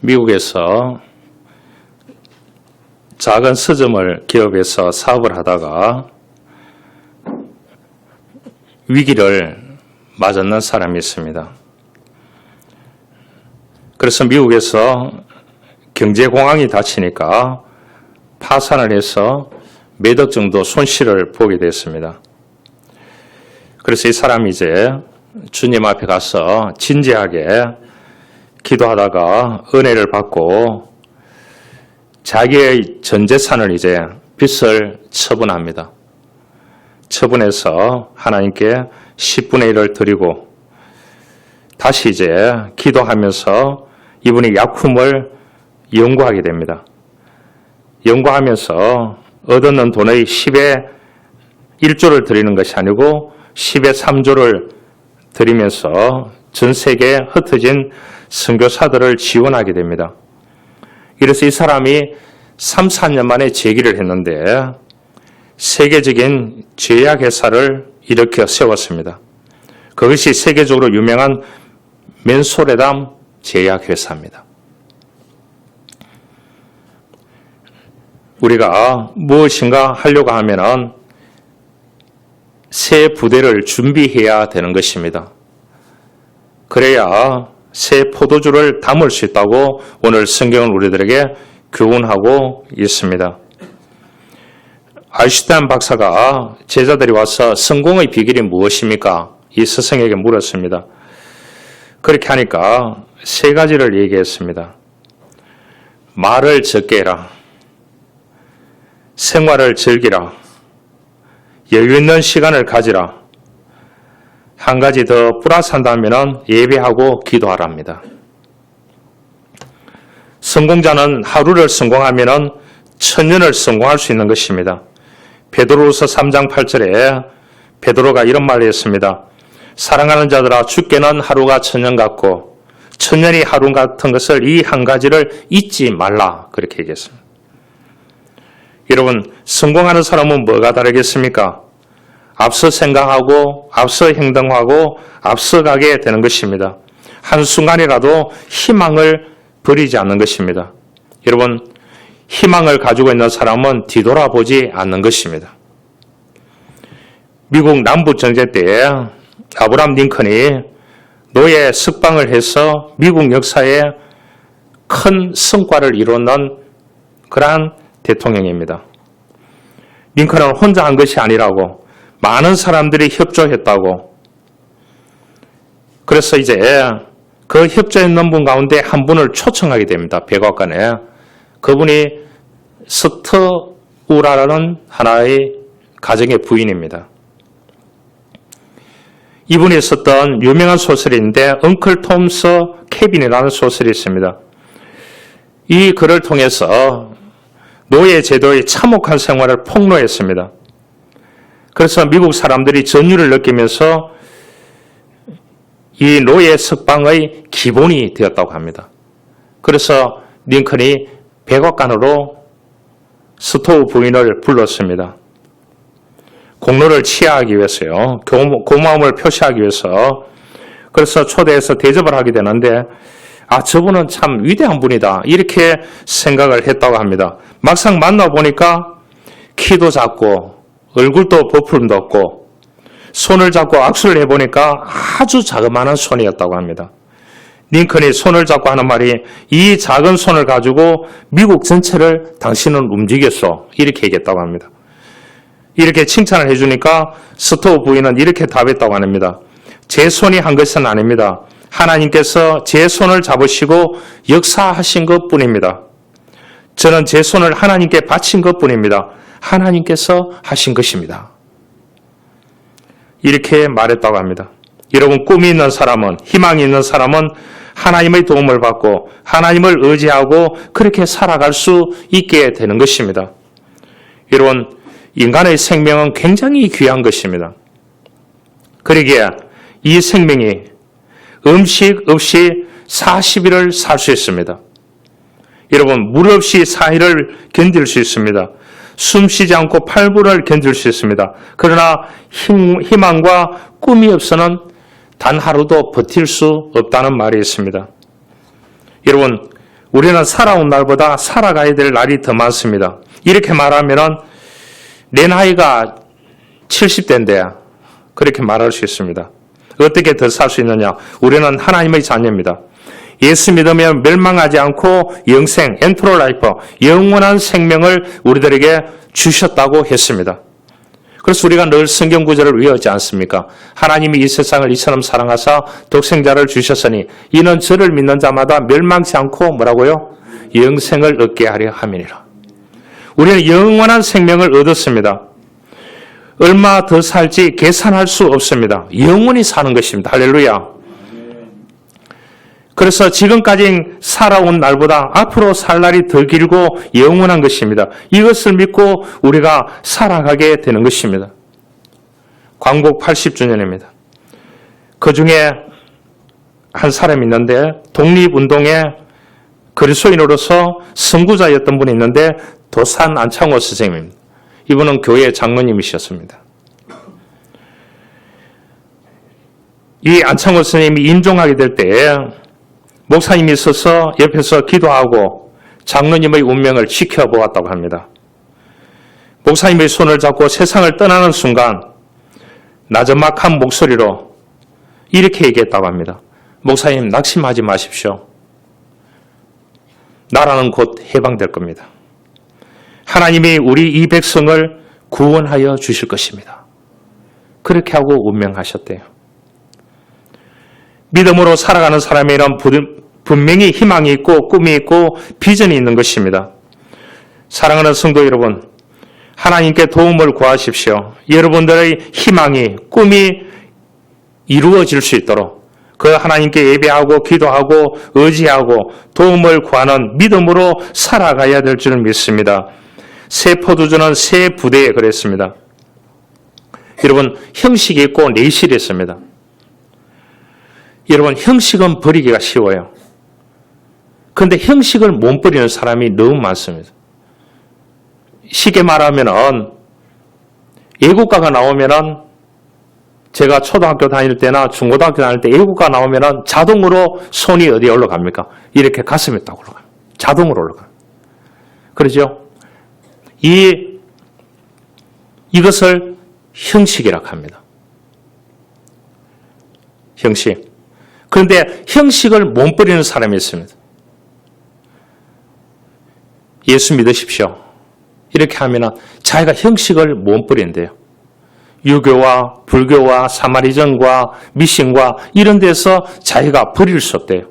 미국에서 작은 서점을 기업에서 사업을 하다가 위기를 맞았는 사람이 있습니다. 그래서 미국에서 경제공황이 닥치니까 파산을 해서 몇 억 정도 손실을 보게 됐습니다. 그래서 이 사람이 이제 주님 앞에 가서 진지하게 기도하다가 은혜를 받고 자기의 전 재산을 이제 빚을 처분합니다. 처분해서 하나님께 10분의 1을 드리고 다시 이제 기도하면서 이분이 약품을 연구하게 됩니다. 연구하면서 얻는 돈의 10의 1조를 드리는 것이 아니고 10의 3조를 드리면서 전 세계에 흩어진 선교사들을 지원하게 됩니다. 그래서 이 사람이 3, 4년 만에 재기를 했는데 세계적인 제약회사를 일으켜 세웠습니다. 그것이 세계적으로 유명한 멘소레담 제약회사입니다. 우리가 무엇인가 하려고 하면은 새 부대를 준비해야 되는 것입니다. 그래야 새 포도주를 담을 수 있다고 오늘 성경은 우리들에게 교훈하고 있습니다. 아인슈타인 박사가 제자들이 와서 성공의 비결이 무엇입니까? 이 스승에게 물었습니다. 그렇게 하니까 세 가지를 얘기했습니다. 말을 적게 해라. 생활을 즐기라. 여유 있는 시간을 가지라. 한 가지 더 플러스한다면 예배하고 기도하랍니다. 성공자는 하루를 성공하면 천년을 성공할 수 있는 것입니다. 베드로후서 3장 8절에 베드로가 이런 말을 했습니다. 사랑하는 자들아 주께는 하루가 천년 같고 천년이 하루 같은 것을 이 한 가지를 잊지 말라. 그렇게 얘기했습니다. 여러분, 성공하는 사람은 뭐가 다르겠습니까? 앞서 생각하고 앞서 행동하고 앞서가게 되는 것입니다. 한순간이라도 희망을 버리지 않는 것입니다. 여러분, 희망을 가지고 있는 사람은 뒤돌아보지 않는 것입니다. 미국 남부정제 때 아브라함 링컨이 노예 석방을 해서 미국 역사에 큰 성과를 이루는 그러한 대통령입니다. 링컨은 혼자 한 것이 아니라고 많은 사람들이 협조했다고. 그래서 이제 그 협조했는 분 가운데 한 분을 초청하게 됩니다. 백악관에. 그분이 스트우라라는 하나의 가정의 부인입니다. 이분이 썼던 유명한 소설인데 엉클 톰스 케빈이라는 소설이 있습니다. 이 글을 통해서 노예 제도의 참혹한 생활을 폭로했습니다. 그래서 미국 사람들이 전율을 느끼면서 이 노예 석방의 기본이 되었다고 합니다. 그래서 링컨이 백악관으로 스토우 부인을 불렀습니다. 공로를 치하하기 위해서요. 고마움을 표시하기 위해서. 그래서 초대해서 대접을 하게 되는데 저분은 참 위대한 분이다. 이렇게 생각을 했다고 합니다. 막상 만나보니까 키도 작고 얼굴도 보풀도 없고 손을 잡고 악수를 해보니까 아주 자그마한 손이었다고 합니다. 링컨이 손을 잡고 하는 말이 이 작은 손을 가지고 미국 전체를 당신은 움직였어. 이렇게 얘기했다고 합니다. 이렇게 칭찬을 해주니까 스토우 부인은 이렇게 답했다고 합니다. 제 손이 한 것은 아닙니다. 하나님께서 제 손을 잡으시고 역사하신 것뿐입니다. 저는 제 손을 하나님께 바친 것뿐입니다. 하나님께서 하신 것입니다. 이렇게 말했다고 합니다. 여러분, 꿈이 있는 사람은, 희망이 있는 사람은 하나님의 도움을 받고 하나님을 의지하고 그렇게 살아갈 수 있게 되는 것입니다. 여러분, 인간의 생명은 굉장히 귀한 것입니다. 그러기에 이 생명이 음식 없이 40일을 살 수 있습니다. 여러분, 물 없이 4일을 견딜 수 있습니다. 숨 쉬지 않고 8분을 견딜 수 있습니다. 그러나 희망과 꿈이 없어는 단 하루도 버틸 수 없다는 말이 있습니다. 여러분, 우리는 살아온 날보다 살아가야 될 날이 더 많습니다. 이렇게 말하면은 내 나이가 70대인데 그렇게 말할 수 있습니다. 어떻게 더 살 수 있느냐? 우리는 하나님의 자녀입니다. 예수 믿으면 멸망하지 않고 영생, 엔트로 라이프, 영원한 생명을 우리들에게 주셨다고 했습니다. 그래서 우리가 늘 성경 구절을 외우지 않습니까? 하나님이 이 세상을 이처럼 사랑하사 독생자를 주셨으니 이는 저를 믿는 자마다 멸망치 않고 뭐라고요? 영생을 얻게 하려 함이니라. 우리는 영원한 생명을 얻었습니다. 얼마 더 살지 계산할 수 없습니다. 영원히 사는 것입니다. 할렐루야. 그래서 지금까지 살아온 날보다 앞으로 살 날이 더 길고 영원한 것입니다. 이것을 믿고 우리가 살아가게 되는 것입니다. 광복 80주년입니다. 그 중에 한 사람이 있는데 독립운동의 그리스도인으로서 선구자였던 분이 있는데 도산 안창호 선생님입니다. 이분은 교회 장로님이셨습니다. 이 안창호 선생님이 임종하게 될 때 목사님이 서서 옆에서 기도하고 장로님의 운명을 지켜보았다고 합니다. 목사님의 손을 잡고 세상을 떠나는 순간 나저막한 목소리로 이렇게 얘기했다고 합니다. 목사님, 낙심하지 마십시오. 나라는 곧 해방될 겁니다. 하나님이 우리 이 백성을 구원하여 주실 것입니다. 그렇게 하고 운명하셨대요. 믿음으로 살아가는 사람에는 분명히 희망이 있고 꿈이 있고 비전이 있는 것입니다. 사랑하는 성도 여러분, 하나님께 도움을 구하십시오. 여러분들의 희망이, 꿈이 이루어질 수 있도록 그 하나님께 예배하고 기도하고 의지하고 도움을 구하는 믿음으로 살아가야 될 줄 믿습니다. 새 포도주는 새 부대에 그랬습니다. 여러분, 형식이 있고 내실이 있습니다. 여러분, 형식은 버리기가 쉬워요. 그런데 형식을 못 버리는 사람이 너무 많습니다. 쉽게 말하면은 애국가가 나오면은 제가 초등학교 다닐 때나 중고등학교 다닐 때 애국가 나오면은 자동으로 손이 어디에 올라갑니까? 이렇게 가슴에 딱 올라가요. 자동으로 올라가요. 그러죠? 이것을 형식이라고 합니다. 형식. 그런데 형식을 못 버리는 사람이 있습니다. 예수 믿으십시오. 이렇게 하면 자기가 형식을 못 버린대요. 유교와 불교와 사마리즘과 미신과 이런 데서 자기가 버릴 수 없대요.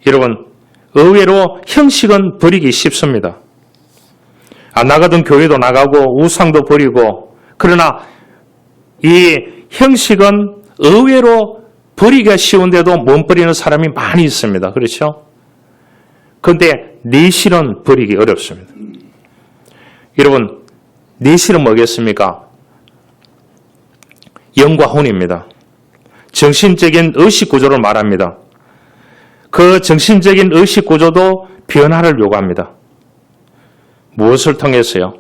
여러분, 의외로 형식은 버리기 쉽습니다. 안 나가던 교회도 나가고 우상도 버리고, 그러나 이 형식은 의외로 버리기가 쉬운데도 못 버리는 사람이 많이 있습니다. 그렇죠? 그런데 내실은 버리기 어렵습니다. 여러분, 내실은 뭐겠습니까? 영과 혼입니다. 정신적인 의식 구조를 말합니다. 그 정신적인 의식 구조도 변화를 요구합니다. 무엇을 통해서요?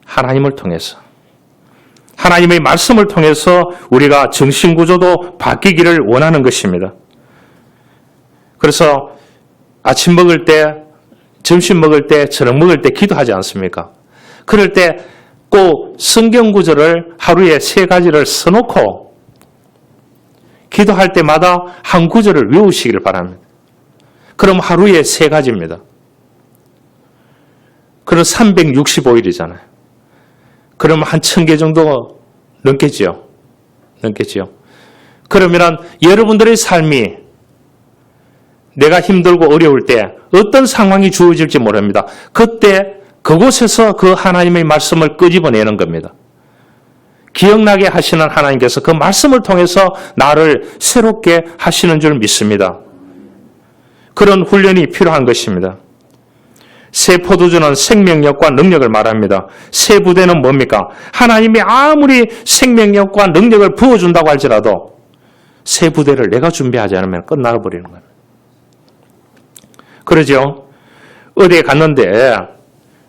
하나님을 통해서. 하나님의 말씀을 통해서 우리가 정신 구조도 바뀌기를 원하는 것입니다. 그래서 아침 먹을 때, 점심 먹을 때, 저녁 먹을 때 기도하지 않습니까? 그럴 때 꼭 성경 구절을 하루에 3가지를 써놓고 기도할 때마다 한 구절을 외우시기를 바랍니다. 그럼 하루에 3가지입니다. 그럼 365일이잖아요. 그럼 한 1000개 정도 넘겠지요. 그러면 여러분들의 삶이 내가 힘들고 어려울 때 어떤 상황이 주어질지 모릅니다. 그때 그곳에서 그 하나님의 말씀을 끄집어내는 겁니다. 기억나게 하시는 하나님께서 그 말씀을 통해서 나를 새롭게 하시는 줄 믿습니다. 그런 훈련이 필요한 것입니다. 새 포도주는 생명력과 능력을 말합니다. 새 부대는 뭡니까? 하나님이 아무리 생명력과 능력을 부어준다고 할지라도 새 부대를 내가 준비하지 않으면 끝나버리는 거예요. 그러죠? 어디에 갔는데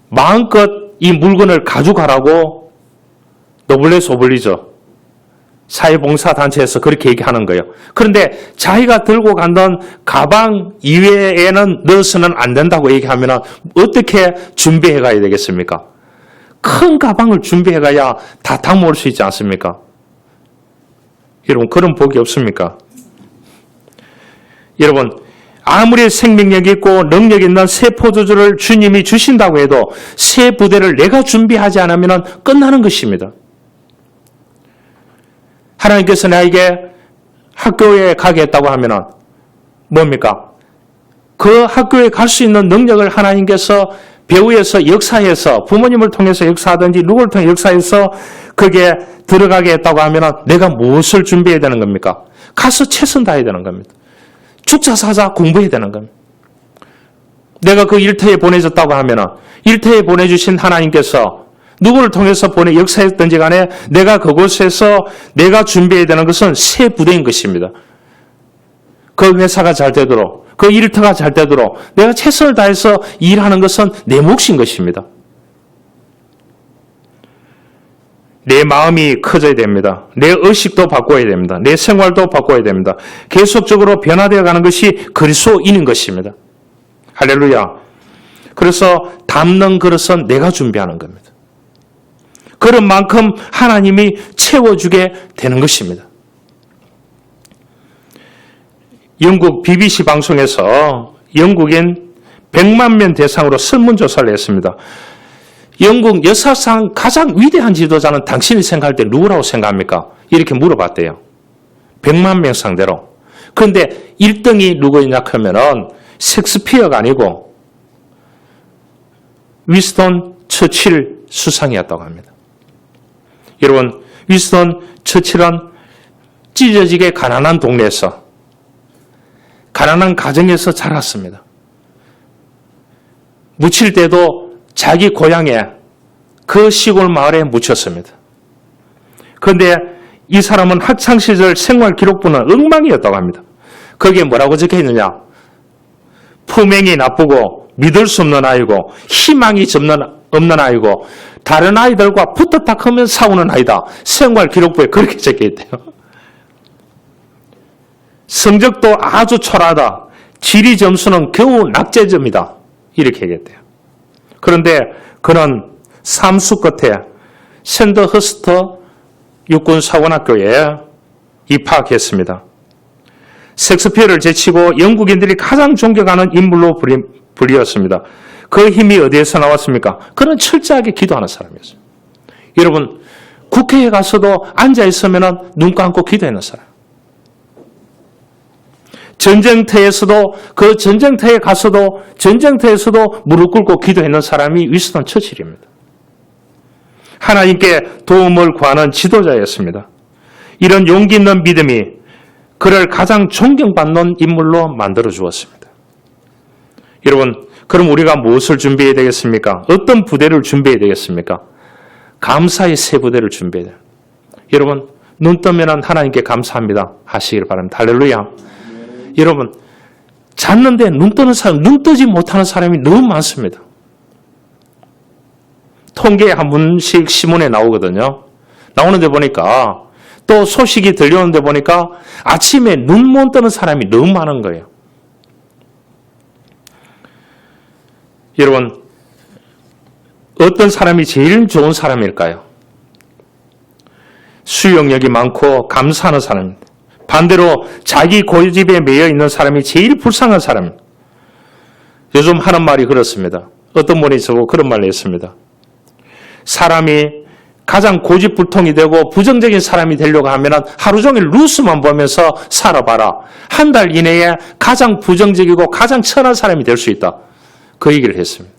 마음껏 이 물건을 가져가라고 노블레 소블리죠. 사회봉사단체에서 그렇게 얘기하는 거예요. 그런데 자기가 들고 갔던 가방 이외에는 넣어서는 안 된다고 얘기하면 어떻게 준비해 가야 되겠습니까? 큰 가방을 준비해 가야 다 담을 수 있지 않습니까? 여러분, 그런 복이 없습니까? 여러분, 아무리 생명력 있고 능력 있는 새 포도주를 주님이 주신다고 해도 새 부대를 내가 준비하지 않으면 끝나는 것입니다. 하나님께서 나에게 학교에 가게 했다고 하면 뭡니까? 그 학교에 갈 수 있는 능력을 하나님께서 배후에서 역사해서 부모님을 통해서 역사하든지 누구를 통해 역사해서 거기에 들어가게 했다고 하면 내가 무엇을 준비해야 되는 겁니까? 가서 최선 다해야 되는 겁니다. 죽자 사자 공부해야 되는 겁니다. 내가 그 일터에 보내졌다고 하면 일터에 보내주신 하나님께서 누구를 통해서 역사했든지 간에 내가 그곳에서 내가 준비해야 되는 것은 새 부대인 것입니다. 그 회사가 잘 되도록, 그 일터가 잘 되도록 내가 최선을 다해서 일하는 것은 내 몫인 것입니다. 내 마음이 커져야 됩니다. 내 의식도 바꿔야 됩니다. 내 생활도 바꿔야 됩니다. 계속적으로 변화되어 가는 것이 그리스도인인 것입니다. 할렐루야. 그래서 담는 그릇은 내가 준비하는 겁니다. 그런 만큼 하나님이 채워주게 되는 것입니다. 영국 BBC 방송에서 영국인 100만 명 대상으로 설문조사를 했습니다. 영국 역사상 가장 위대한 지도자는 당신이 생각할 때 누구라고 생각합니까? 이렇게 물어봤대요. 100만 명 상대로. 그런데 1등이 누구였냐 하면은 셰익스피어가 아니고 위스턴 처칠 수상이었다고 합니다. 여러분, 위스턴 처칠은 찢어지게 가난한 동네에서 가난한 가정에서 자랐습니다. 묻힐 때도 자기 고향에 그 시골 마을에 묻혔습니다. 그런데 이 사람은 학창시절 생활기록부는 엉망이었다고 합니다. 거기에 뭐라고 적혀있느냐? 품행이 나쁘고 믿을 수 없는 아이고 희망이 없는 아이고 다른 아이들과 붙었다 하면 싸우는 아이다. 생활기록부에 그렇게 적혀있대요. 성적도 아주 초라하다. 지리 점수는 겨우 낙제점이다. 이렇게 얘기했대요. 그런데 그는 삼수 끝에 샌더허스트 육군사관학교에 입학했습니다. 셰익스피어를 제치고 영국인들이 가장 존경하는 인물로 불리었습니다. 그 힘이 어디에서 나왔습니까? 그는 철저하게 기도하는 사람이었어요. 여러분, 국회에 가서도 앉아있으면 눈 감고 기도하는 사람. 전쟁터에서도 그 전쟁터에 가서도 전쟁터에서도 무릎 꿇고 기도했는 사람이 위스턴 처칠입니다. 하나님께 도움을 구하는 지도자였습니다. 이런 용기 있는 믿음이 그를 가장 존경받는 인물로 만들어 주었습니다. 여러분, 그럼 우리가 무엇을 준비해야 되겠습니까? 어떤 부대를 준비해야 되겠습니까? 감사의 새 부대를 준비해야 돼요. 여러분, 눈 뜨면 하나님께 감사합니다 하시길 바랍니다. 할렐루야. 여러분, 잤는데 눈 뜨는 사람, 눈 뜨지 못하는 사람이 너무 많습니다. 통계에 한 번씩 신문에 나오거든요. 나오는데 보니까 또 소식이 들려오는데 보니까 아침에 눈 못 뜨는 사람이 너무 많은 거예요. 여러분, 어떤 사람이 제일 좋은 사람일까요? 수용력이 많고 감사하는 사람입니다. 반대로 자기 고집에 매여 있는 사람이 제일 불쌍한 사람입니다. 요즘 하는 말이 그렇습니다. 어떤 분이 저거 그런 말을 했습니다. 사람이 가장 고집불통이 되고 부정적인 사람이 되려고 하면 하루 종일 뉴스만 보면서 살아봐라. 한 달 이내에 가장 부정적이고 가장 천한 사람이 될 수 있다. 그 얘기를 했습니다.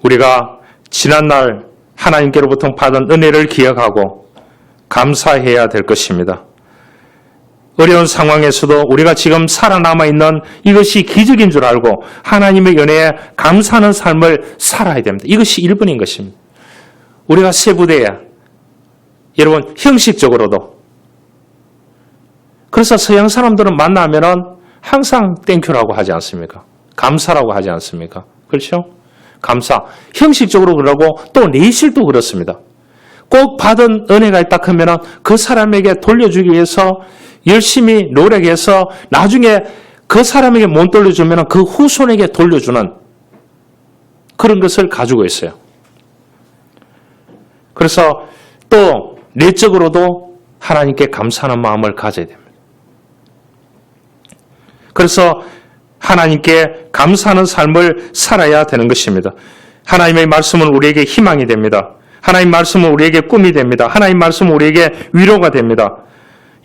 우리가 지난날 하나님께로부터 받은 은혜를 기억하고 감사해야 될 것입니다. 어려운 상황에서도 우리가 지금 살아남아 있는 이것이 기적인 줄 알고 하나님의 은혜에 감사하는 삶을 살아야 됩니다. 이것이 1번인 것입니다. 우리가 새 부대에 여러분 형식적으로도 그래서 서양 사람들은 만나면은 항상 땡큐라고 하지 않습니까? 감사라고 하지 않습니까? 그렇죠? 감사. 형식적으로 그러고 또 내실도 그렇습니다. 꼭 받은 은혜가 있다 하면 그 사람에게 돌려주기 위해서 열심히 노력해서 나중에 그 사람에게 못 돌려주면 그 후손에게 돌려주는 그런 것을 가지고 있어요. 그래서 또 내적으로도 하나님께 감사하는 마음을 가져야 됩니다. 그래서 하나님께 감사하는 삶을 살아야 되는 것입니다. 하나님의 말씀은 우리에게 희망이 됩니다. 하나님 말씀은 우리에게 꿈이 됩니다. 하나님 말씀은 우리에게 위로가 됩니다.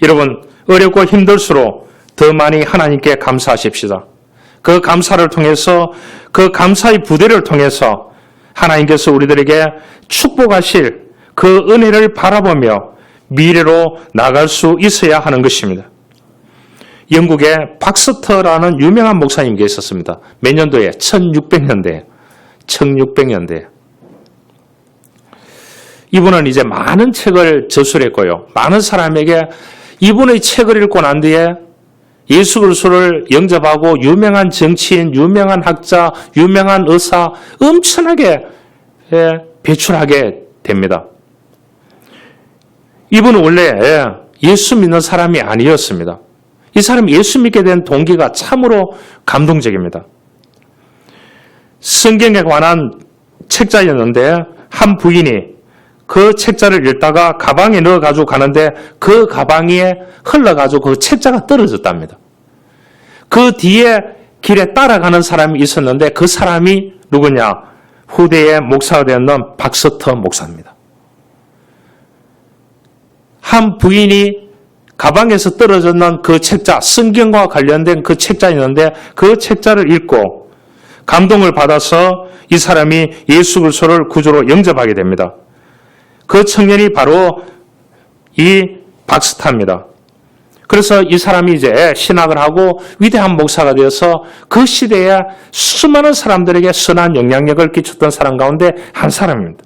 여러분, 어렵고 힘들수록 더 많이 하나님께 감사하십시다. 그 감사를 통해서, 그 감사의 부대를 통해서 하나님께서 우리들에게 축복하실 그 은혜를 바라보며 미래로 나갈 수 있어야 하는 것입니다. 영국에 박스터라는 유명한 목사님이 있었습니다. 몇 년도에? 1600년대에. 1600년대에. 이분은 이제 많은 책을 저술했고요. 많은 사람에게 이분의 책을 읽고 난 뒤에 예수 그리스도를 영접하고 유명한 정치인, 유명한 학자, 유명한 의사 엄청나게 배출하게 됩니다. 이분은 원래 예수 믿는 사람이 아니었습니다. 이 사람이 예수 믿게 된 동기가 참으로 감동적입니다. 성경에 관한 책자였는데 한 부인이 그 책자를 읽다가 가방에 넣어가지고 가는데 그 가방에 흘러가지고 그 책자가 떨어졌답니다. 그 뒤에 길에 따라가는 사람이 있었는데 그 사람이 누구냐? 후대의 목사가 되었는 박스터 목사입니다. 한 부인이 가방에서 떨어졌는 그 책자, 성경과 관련된 그 책자였는데 그 책자를 읽고 감동을 받아서 이 사람이 예수 그리스도를 구주로 영접하게 됩니다. 그 청년이 바로 이 박스터입니다. 그래서 이 사람이 이제 신학을 하고 위대한 목사가 되어서 그 시대에 수많은 사람들에게 선한 영향력을 끼쳤던 사람 가운데 한 사람입니다.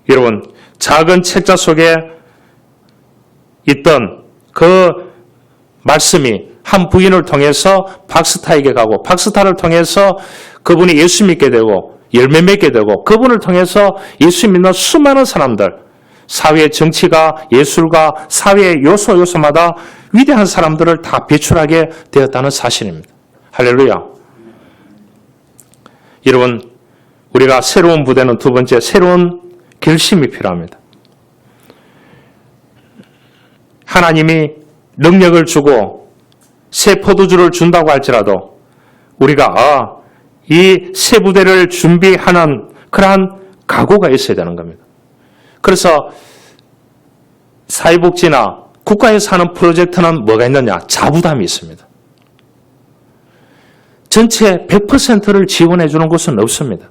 여러분, 작은 책자 속에 있던 그 말씀이 한 부인을 통해서 박스터에게 가고 박스터를 통해서 그분이 예수 믿게 되고 열매 맺게 되고 그분을 통해서 예수 믿는 수많은 사람들, 사회의 정치가, 예술가, 사회의 요소마다 위대한 사람들을 다 배출하게 되었다는 사실입니다. 할렐루야. 여러분, 우리가 새로운 부대는 두 번째, 새로운 결심이 필요합니다. 하나님이 능력을 주고 새 포도주를 준다고 할지라도 우리가 이 새 부대를 준비하는 그러한 각오가 있어야 되는 겁니다. 그래서 사회복지나 국가에서 하는 프로젝트는 뭐가 있느냐? 자부담이 있습니다. 전체 100%를 지원해 주는 곳은 없습니다.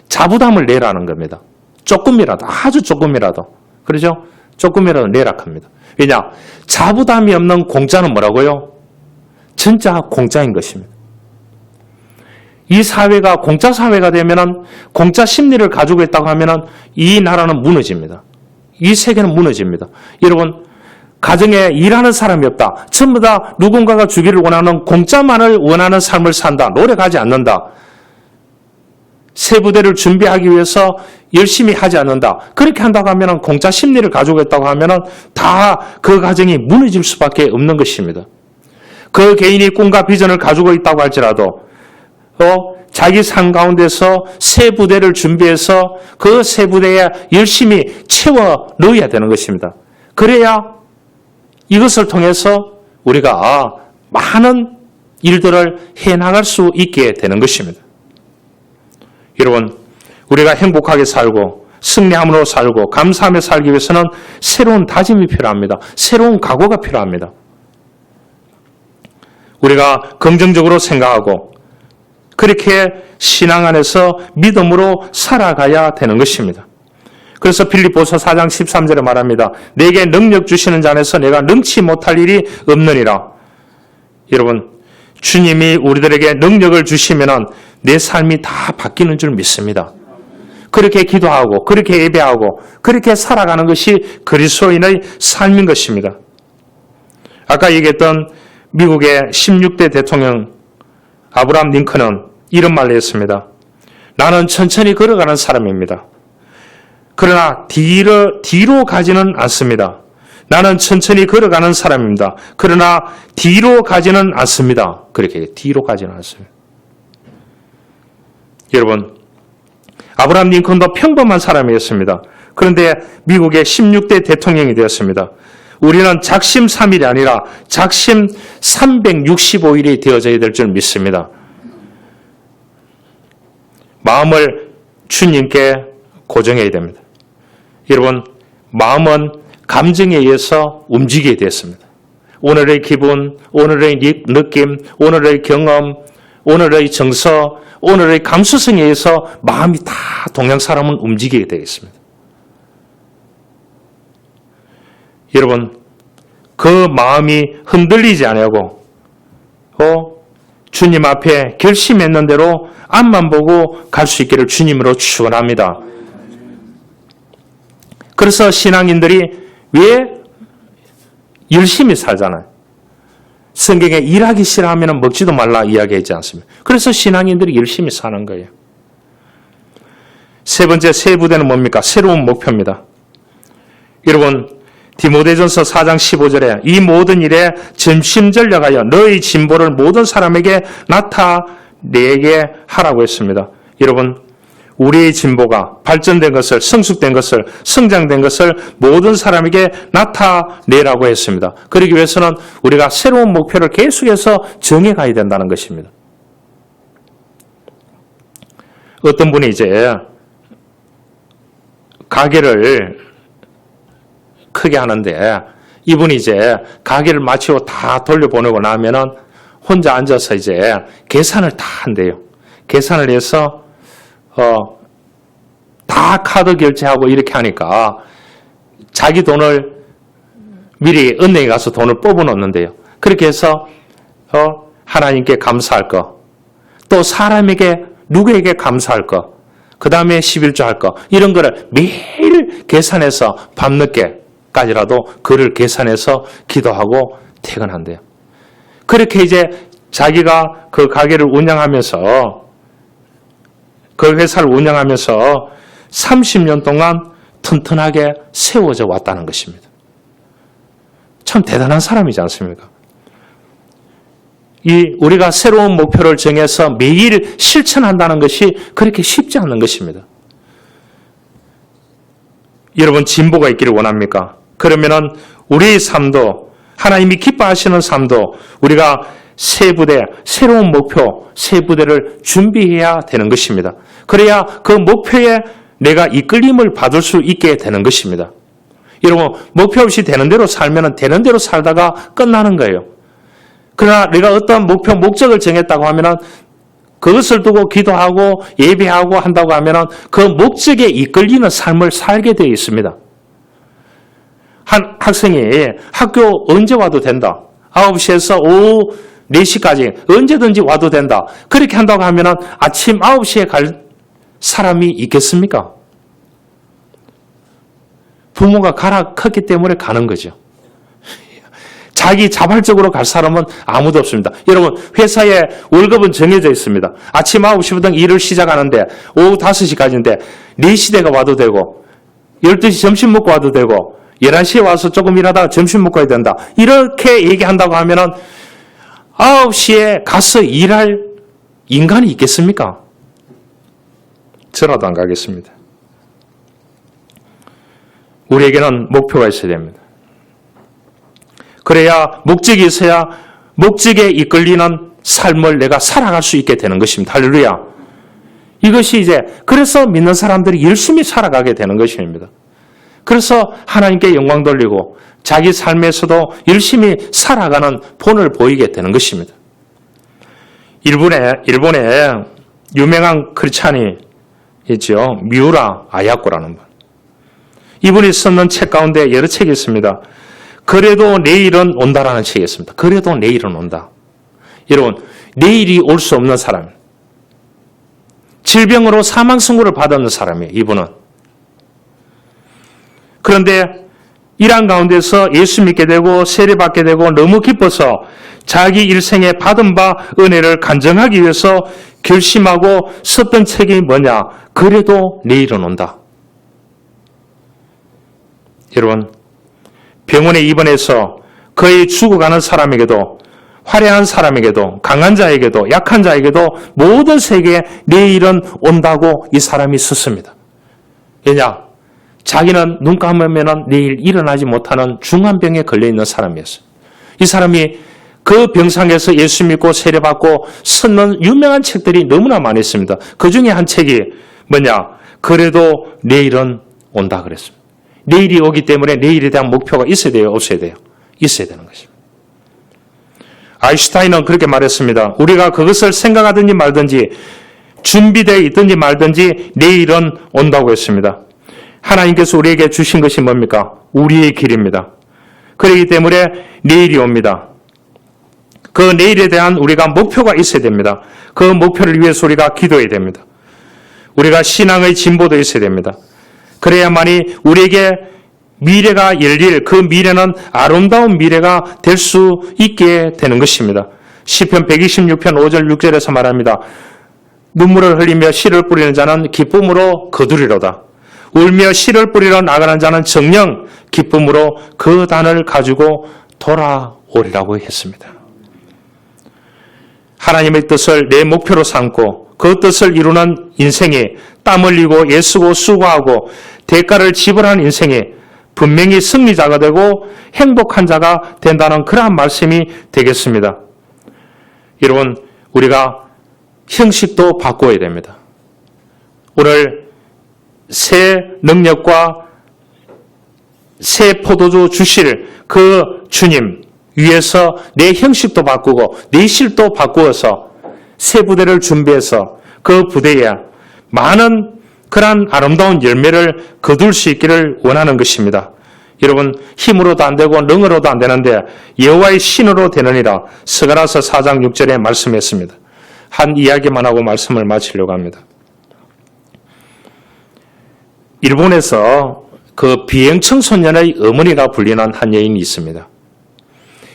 자부담을 내라는 겁니다. 조금이라도, 아주 조금이라도. 그렇죠? 조금이라도 내락합니다. 왜냐? 자부담이 없는 공짜는 뭐라고요? 진짜 공짜인 것입니다. 이 사회가 공짜 사회가 되면은 공짜 심리를 가지고 있다고 하면은 이 나라는 무너집니다. 이 세계는 무너집니다. 여러분, 가정에 일하는 사람이 없다. 전부 다 누군가가 주기를 원하는 공짜만을 원하는 삶을 산다. 노력하지 않는다. 새 부대를 준비하기 위해서 열심히 하지 않는다. 그렇게 한다고 하면 공짜 심리를 가지고 있다고 하면 다 그 가정이 무너질 수밖에 없는 것입니다. 그 개인이 꿈과 비전을 가지고 있다고 할지라도 자기 삶 가운데서 새 부대를 준비해서 그 새 부대에 열심히 채워 넣어야 되는 것입니다. 그래야 이것을 통해서 우리가 많은 일들을 해나갈 수 있게 되는 것입니다. 여러분, 우리가 행복하게 살고 승리함으로 살고 감사하며 살기 위해서는 새로운 다짐이 필요합니다. 새로운 각오가 필요합니다. 우리가 긍정적으로 생각하고 그렇게 신앙 안에서 믿음으로 살아가야 되는 것입니다. 그래서 빌립보서 4장 13절에 말합니다. 내게 능력 주시는 자 안에서 내가 능치 못할 일이 없느니라. 여러분, 주님이 우리들에게 능력을 주시면 내 삶이 다 바뀌는 줄 믿습니다. 그렇게 기도하고 그렇게 예배하고 그렇게 살아가는 것이 그리스도인의 삶인 것입니다. 아까 얘기했던 미국의 16대 대통령 아브라함 링컨은 이런 말을 했습니다. 나는 천천히 걸어가는 사람입니다. 그러나 뒤로 가지는 않습니다. 나는 천천히 걸어가는 사람입니다. 그러나 뒤로 가지는 않습니다. 그렇게 뒤로 가지는 않습니다. 여러분, 아브라함 링컨도 평범한 사람이었습니다. 그런데 미국의 16대 대통령이 되었습니다. 우리는 작심 3일이 아니라 작심 365일이 되어져야 될 줄 믿습니다. 마음을 주님께 고정해야 됩니다. 여러분, 마음은 감정에 의해서 움직이게 됐습니다. 오늘의 기분, 오늘의 느낌, 오늘의 경험, 오늘의 정서, 오늘의 감수성에 의해서 마음이 다 동양 사람은 움직이게 되겠습니다. 여러분, 그 마음이 흔들리지 않냐고 주님 앞에 결심했는 대로 앞만 보고 갈 수 있기를 주님으로 축원합니다. 그래서 신앙인들이 왜 열심히 살잖아요. 성경에 일하기 싫어하면 먹지도 말라 이야기하지 않습니다. 그래서 신앙인들이 열심히 사는 거예요. 세 번째 세 부대는 뭡니까? 새로운 목표입니다. 여러분, 디모데전서 4장 15절에 이 모든 일에 전심전력하여 너의 진보를 모든 사람에게 나타내게 하라고 했습니다. 여러분, 우리의 진보가 발전된 것을, 성숙된 것을, 성장된 것을 모든 사람에게 나타내라고 했습니다. 그러기 위해서는 우리가 새로운 목표를 계속해서 정해가야 된다는 것입니다. 어떤 분이 이제 가게를 크게 하는데 이분이 이제 가게를 마치고 다 돌려보내고 나면은 혼자 앉아서 이제 계산을 다 한대요. 계산을 해서 다 카드 결제하고 이렇게 하니까 자기 돈을 미리 은행에 가서 돈을 뽑아 놓는데요. 그렇게 해서 하나님께 감사할 거, 또 사람에게 누구에게 감사할 거, 그 다음에 11조 할 거, 이런 거를 매일 계산해서 밤늦게까지라도 그를 계산해서 기도하고 퇴근한대요. 그렇게 이제 자기가 그 가게를 운영하면서, 그 회사를 운영하면서 30년 동안 튼튼하게 세워져 왔다는 것입니다. 참 대단한 사람이지 않습니까? 우리가 새로운 목표를 정해서 매일 실천한다는 것이 그렇게 쉽지 않은 것입니다. 여러분, 진보가 있기를 원합니까? 그러면은 우리의 삶도, 하나님이 기뻐하시는 삶도 우리가 새 부대, 새로운 목표, 새 부대를 준비해야 되는 것입니다. 그래야 그 목표에 내가 이끌림을 받을 수 있게 되는 것입니다. 여러분, 목표 없이 되는 대로 살면 되는 대로 살다가 끝나는 거예요. 그러나 내가 어떤 목표, 목적을 정했다고 하면은 그것을 두고 기도하고 예배하고 한다고 하면은 그 목적에 이끌리는 삶을 살게 되어 있습니다. 한 학생이 학교 언제 와도 된다. 9시에서 오후 4시까지 언제든지 와도 된다. 그렇게 한다고 하면은 아침 9시에 갈 사람이 있겠습니까? 부모가 가라 컸기 때문에 가는 거죠. 자기 자발적으로 갈 사람은 아무도 없습니다. 여러분, 회사에 월급은 정해져 있습니다. 아침 9시부터 일을 시작하는데 오후 5시까지인데 4시 대가 와도 되고 12시 점심 먹고 와도 되고 11시에 와서 조금 일하다가 점심 먹고 와야 된다. 이렇게 얘기한다고 하면은 9시에 가서 일할 인간이 있겠습니까? 저라도 안 가겠습니다. 우리에게는 목표가 있어야 됩니다. 그래야 목적이 있어야 목적에 이끌리는 삶을 내가 살아갈 수 있게 되는 것입니다. 할렐루야. 이것이 이제 그래서 믿는 사람들이 열심히 살아가게 되는 것입니다. 그래서 하나님께 영광 돌리고 자기 삶에서도 열심히 살아가는 본을 보이게 되는 것입니다. 일본에 유명한 크리스찬이 있죠. 미우라 아야코라는 분. 이분이 썼는 책 가운데 여러 책이 있습니다. 그래도 내일은 온다라는 책이 있습니다. 그래도 내일은 온다. 여러분, 내일이 올 수 없는 사람, 질병으로 사망 선고를 받았는 사람이에요. 이분은. 그런데 이러한 가운데서 예수 믿게 되고 세례받게 되고 너무 기뻐서 자기 일생에 받은 바 은혜를 간증하기 위해서 결심하고 썼던 책이 뭐냐? 그래도 내일은 온다. 여러분, 병원에 입원해서 거의 죽어가는 사람에게도, 화려한 사람에게도, 강한 자에게도, 약한 자에게도 모든 세계에 내일은 온다고 이 사람이 썼습니다. 왜냐? 자기는 눈 감으면 내일 일어나지 못하는 중한 병에 걸려있는 사람이었어요. 이 사람이 그 병상에서 예수 믿고 세례받고 쓰는 유명한 책들이 너무나 많이 있습니다. 그 중에 한 책이 뭐냐? 그래도 내일은 온다 그랬습니다. 내일이 오기 때문에 내일에 대한 목표가 있어야 돼요? 없어야 돼요? 있어야 되는 것입니다. 아인슈타인은 그렇게 말했습니다. 우리가 그것을 생각하든지 말든지 준비되어 있든지 말든지 내일은 온다고 했습니다. 하나님께서 우리에게 주신 것이 뭡니까? 우리의 길입니다. 그렇기 때문에 내일이 옵니다. 그 내일에 대한 우리가 목표가 있어야 됩니다. 그 목표를 위해서 우리가 기도해야 됩니다. 우리가 신앙의 진보도 있어야 됩니다. 그래야만이 우리에게 미래가 열릴 그 미래는 아름다운 미래가 될 수 있게 되는 것입니다. 시편 126편 5절 6절에서 말합니다. 눈물을 흘리며 씨를 뿌리는 자는 기쁨으로 거두리로다. 울며 씨를 뿌리러 나가는 자는 정녕 기쁨으로 그 단을 가지고 돌아오리라고 했습니다. 하나님의 뜻을 내 목표로 삼고 그 뜻을 이루는 인생이 땀 흘리고 애쓰고 수고하고 대가를 지불하는 인생이 분명히 승리자가 되고 행복한 자가 된다는 그러한 말씀이 되겠습니다. 여러분, 우리가 형식도 바꿔야 됩니다. 오늘 새 능력과 새 포도주 주실 그 주님 위해서 내 형식도 바꾸고 내 실도 바꾸어서 새 부대를 준비해서 그 부대에 많은 그러한 아름다운 열매를 거둘 수 있기를 원하는 것입니다. 여러분, 힘으로도 안 되고 능으로도 안 되는데 여호와의 신으로 되느니라 스가랴서 4장 6절에 말씀했습니다. 한 이야기만 하고 말씀을 마치려고 합니다. 일본에서 그 비행 청소년의 어머니라 불리는 한 여인이 있습니다.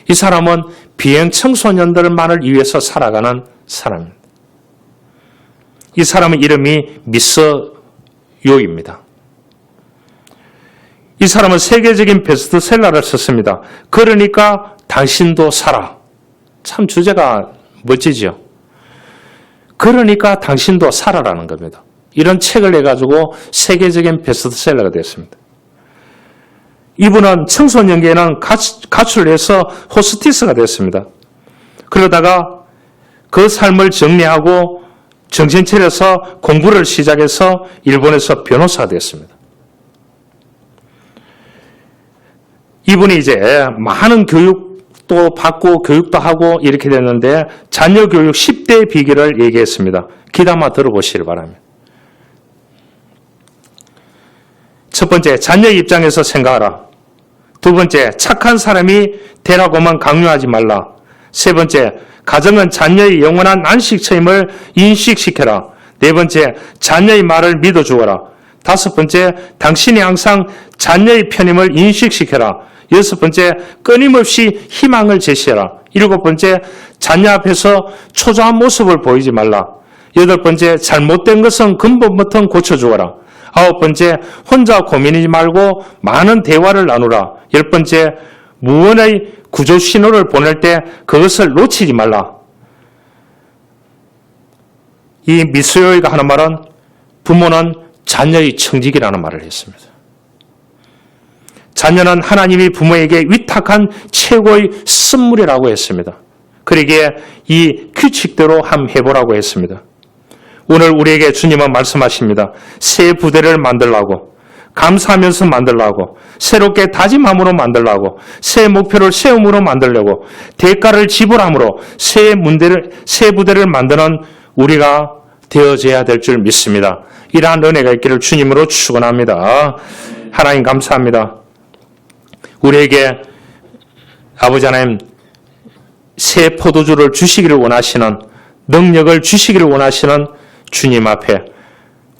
이 사람은 비행 청소년들만을 위해서 살아가는 사람입니다. 이 사람의 이름이 미스 요입니다. 이 사람은 세계적인 베스트셀러를 썼습니다. 그러니까 당신도 살아. 참 주제가 멋지죠. 그러니까 당신도 살아라는 겁니다. 이런 책을 내가지고 세계적인 베스트셀러가 됐습니다. 이분은 청소년기에는 가출을 해서 호스티스가 됐습니다. 그러다가 그 삶을 정리하고 정신 차려서 공부를 시작해서 일본에서 변호사가 됐습니다. 이분이 이제 많은 교육도 받고 교육도 하고 이렇게 됐는데 자녀 교육 10대 비결을 얘기했습니다. 귀담아 들어보시길 바랍니다. 첫 번째, 자녀 입장에서 생각하라. 두 번째, 착한 사람이 되라고만 강요하지 말라. 세 번째, 가정은 자녀의 영원한 안식처임을 인식시켜라. 네 번째, 자녀의 말을 믿어주어라. 다섯 번째, 당신이 항상 자녀의 편임을 인식시켜라. 여섯 번째, 끊임없이 희망을 제시해라. 일곱 번째, 자녀 앞에서 초조한 모습을 보이지 말라. 여덟 번째, 잘못된 것은 근본부터 고쳐주어라. 아홉 번째, 혼자 고민하지 말고 많은 대화를 나누라. 열 번째, 무언의 구조 신호를 보낼 때 그것을 놓치지 말라. 이 미스요이가 하는 말은 부모는 자녀의 청직이라는 말을 했습니다. 자녀는 하나님이 부모에게 위탁한 최고의 선물이라고 했습니다. 그러기에 이 규칙대로 함 해보라고 했습니다. 오늘 우리에게 주님은 말씀하십니다. 새 부대를 만들라고, 감사하면서 만들라고, 새롭게 다짐함으로 만들라고, 새 목표를 세움으로 만들려고, 대가를 지불함으로 새 부대를 만드는 우리가 되어져야 될 줄 믿습니다. 이러한 은혜가 있기를 주님으로 축원합니다. 하나님 감사합니다. 우리에게 아버지 하나님 새 포도주를 주시기를 원하시는, 능력을 주시기를 원하시는 주님 앞에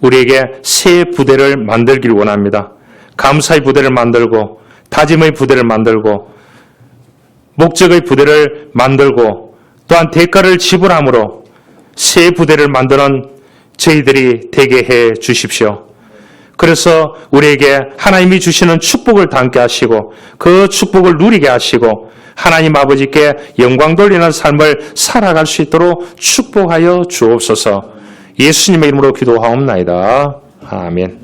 우리에게 새 부대를 만들기를 원합니다. 감사의 부대를 만들고 다짐의 부대를 만들고 목적의 부대를 만들고 또한 대가를 지불함으로 새 부대를 만드는 저희들이 되게 해 주십시오. 그래서 우리에게 하나님이 주시는 축복을 담게 하시고 그 축복을 누리게 하시고 하나님 아버지께 영광 돌리는 삶을 살아갈 수 있도록 축복하여 주옵소서. 예수님의 이름으로 기도하옵나이다. 아멘.